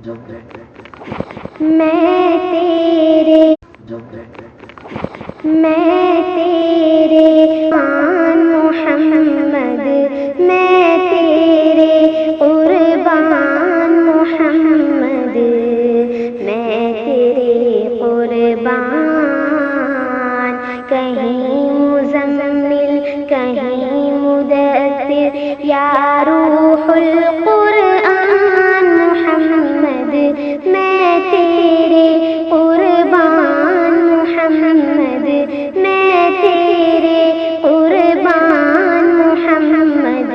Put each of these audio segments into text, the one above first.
میں تیرے آن محمد، میں تیرے قربان محمد، میں تیرے قربان، کہیں مزمل کہیں مدثر یا روح القرآن محمد، میں تیرے قربان محمد، میں تیرے قربان محمد،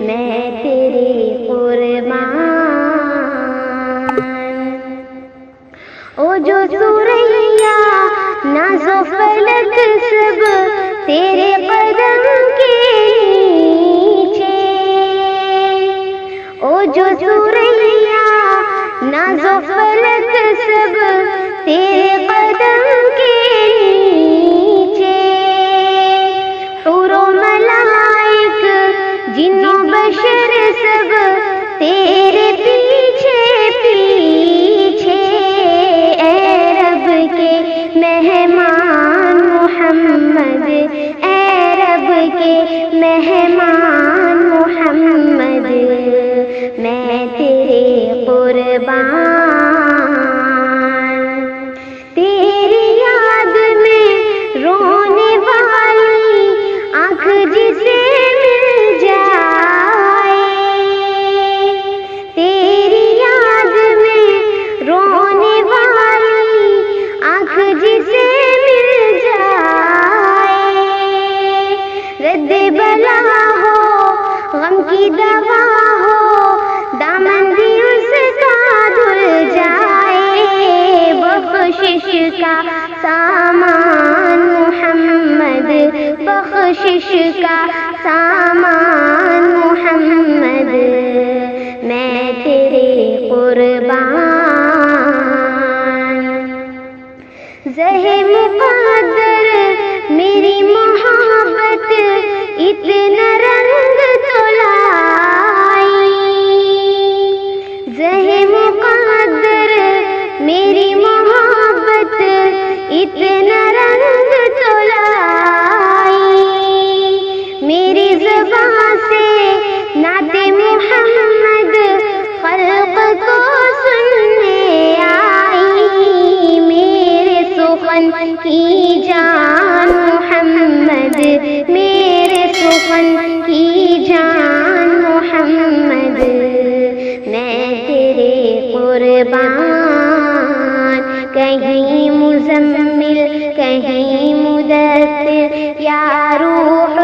میں تیرے قربان۔ او جو سوریا ناز و فلک سب تیرے قدم کے نیچے، او جو سوریا ناز و فلک سب تیرے قدم کے نیچے، حور و ملائک جن و بشر سب تیرے پیچھے پیچھے، اے رب کے مہمان محمد، اے رب کے مہمان محمد، میں تیرے قربان۔ تیری یاد میں رونے والی آنکھ جسے مل جائے، تیری یاد میں رونے والی آنکھ جسے مل جائے، رد بلا ہو غم کی دوا ہو دامن بھی اس کا دھل جائے، بخشش کا سامان محمد، بخشش کا سامان محمد، میں تیرے قربان۔ زہر مقدر میری محبت اتنا رنگ تو لائی، زہر مقدر میری محبت اتنا رنگ تو لائی، میری زبان سے نعت محمد خلق کو سننے آئی، میرے سخن کی جان محمد، میرے سخن کی جان محمد، میں تیرے قربان، کہیں مزمل کہیں مدثر یا روح